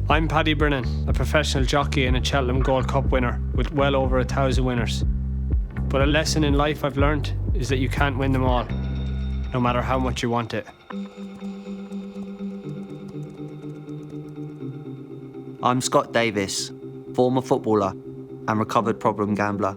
I'm Paddy Brennan, a professional jockey and a Cheltenham Gold Cup winner with well over 1,000 winners. But a lesson in life I've learned is that you can't win them all, no matter how much you want it. I'm Scott Davis, former footballer and recovered problem gambler.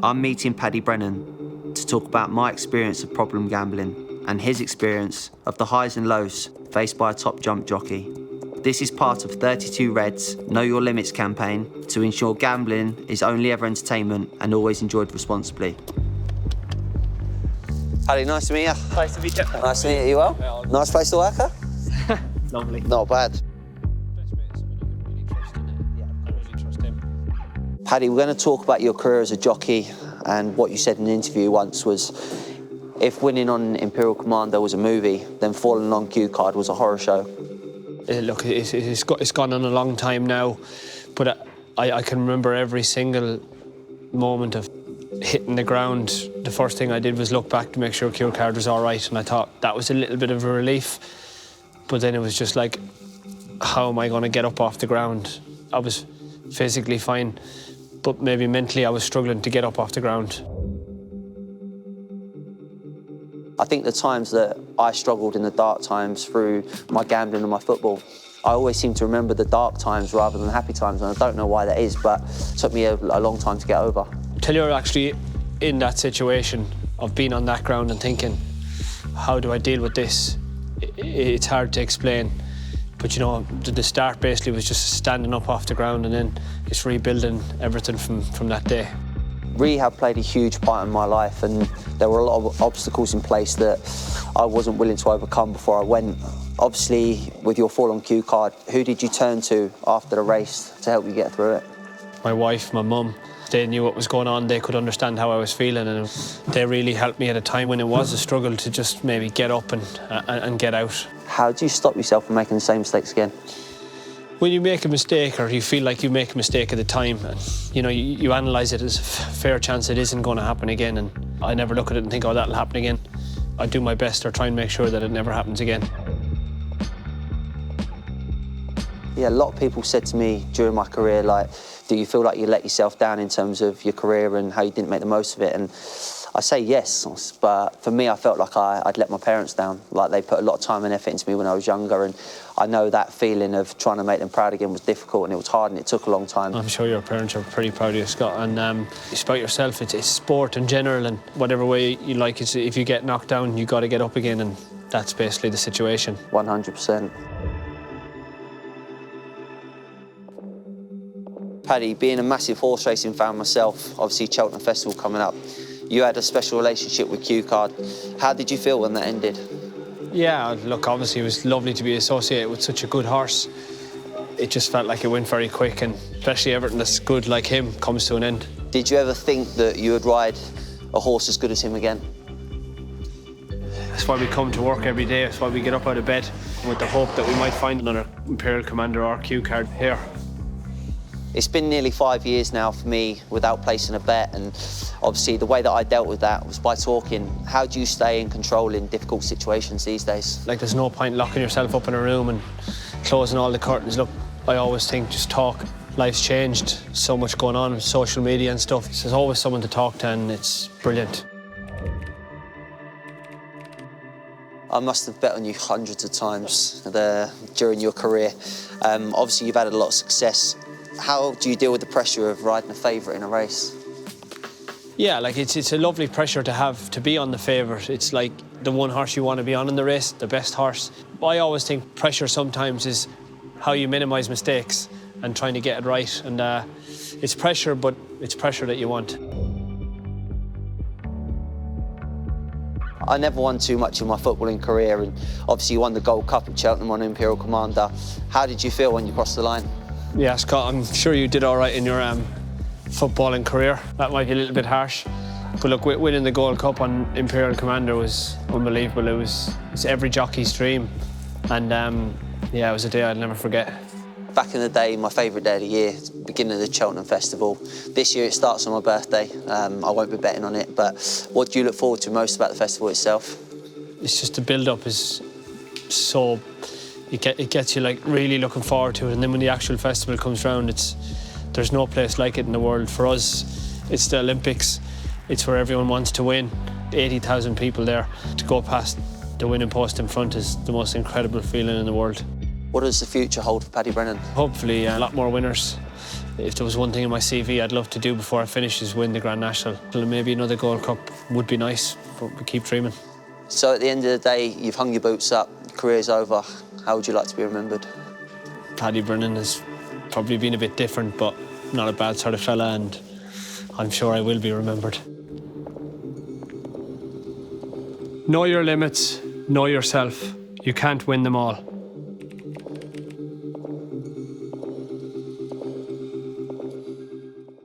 I'm meeting Paddy Brennan to talk about my experience of problem gambling and his experience of the highs and lows faced by a top jump jockey. This is part of 32 Red's Know Your Limits campaign to ensure gambling is only ever entertainment and always enjoyed responsibly. Paddy, nice to meet you. Nice to meet you. Nice to meet you. You well? Yeah, nice place to work at? Lovely. Not bad. I really trust him. Paddy, we're going to talk about your career as a jockey, and what you said in an interview once was, if winning on Imperial Commander was a movie, then falling on Q Card was a horror show. Look, it's gone on a long time now, but I can remember every single moment of hitting the ground. The first thing I did was look back to make sure Q Card was all right, and I thought that was a little bit of a relief. But then it was just like, how am I going to get up off the ground? I was physically fine, but maybe mentally I was struggling to get up off the ground. I think the times that I struggled in the dark times through my gambling and my football, I always seem to remember the dark times rather than the happy times, and I don't know why that is, but it took me a long time to get over. Till you're actually in that situation of being on that ground and thinking, how do I deal with this? It's hard to explain, but you know, the start basically was just standing up off the ground and then just rebuilding everything from that day. Rehab played a huge part in my life, and there were a lot of obstacles in place that I wasn't willing to overcome before I went. Obviously, with your fall on Q Card, who did you turn to after the race to help you get through it? My wife, my mum, they knew what was going on. They could understand how I was feeling, and they really helped me at a time when it was a struggle to just maybe get up and get out. How do you stop yourself from making the same mistakes again? When you make a mistake, or you feel like you make a mistake at the time, you know, you analyse it as a fair chance it isn't going to happen again, and I never look at it and think, oh, that'll happen again. I do my best or try and make sure that it never happens again. Yeah, a lot of people said to me during my career, like, do you feel like you let yourself down in terms of your career and how you didn't make the most of it? And I say yes, but for me, I felt like I'd let my parents down. Like, they put a lot of time and effort into me when I was younger, and I know that feeling of trying to make them proud again was difficult, and it was hard, and it took a long time. I'm sure your parents are pretty proud of you, Scott, and it's about yourself. It's sport in general, and whatever way you like, if you get knocked down, you got to get up again, and that's basically the situation. 100%. Paddy, being a massive horse racing fan myself, obviously Cheltenham Festival coming up, you had a special relationship with Q Card. How did you feel when that ended? Yeah, look, obviously it was lovely to be associated with such a good horse. It just felt like it went very quick, and especially everything that's good like him comes to an end. Did you ever think that you would ride a horse as good as him again? That's why we come to work every day. That's why we get up out of bed with the hope that we might find another Imperial Commander or Q Card here. It's been nearly 5 years now for me without placing a bet, and obviously the way that I dealt with that was by talking. How do you stay in control in difficult situations these days? Like, there's no point locking yourself up in a room and closing all the curtains. Look, I always think, just talk. Life's changed, so much going on with social media and stuff. There's always someone to talk to, and it's brilliant. I must have bet on you hundreds of times during your career. Obviously you've had a lot of success. How do you deal with the pressure of riding a favourite in a race? Yeah, like it's a lovely pressure to have, to be on the favourite. It's like the one horse you want to be on in the race, the best horse. But I always think pressure sometimes is how you minimise mistakes and trying to get it right. And it's pressure, but it's pressure that you want. I never won too much in my footballing career, and obviously you won the Gold Cup at Cheltenham on Imperial Commander. How did you feel when you crossed the line? Yeah, Scott, I'm sure you did all right in your footballing career. That might be a little bit harsh. But look, winning the Gold Cup on Imperial Commander was unbelievable. It's every jockey's dream. And yeah, it was a day I'll never forget. Back in the day, my favourite day of the year, beginning of the Cheltenham Festival. This year it starts on my birthday. I won't be betting on it, but what do you look forward to most about the festival itself? It's just the build-up is so it gets you like really looking forward to it. And then when the actual festival comes round, there's no place like it in the world. For us, it's the Olympics. It's where everyone wants to win. 80,000 people there. To go past the winning post in front is the most incredible feeling in the world. What does the future hold for Paddy Brennan? Hopefully a lot more winners. If there was one thing in my CV I'd love to do before I finish is win the Grand National. Maybe another Gold Cup would be nice, but we keep dreaming. So at the end of the day, you've hung your boots up, career's over. How would you like to be remembered? Paddy Brennan has probably been a bit different, but not a bad sort of fella, and I'm sure I will be remembered. Know your limits, know yourself. You can't win them all.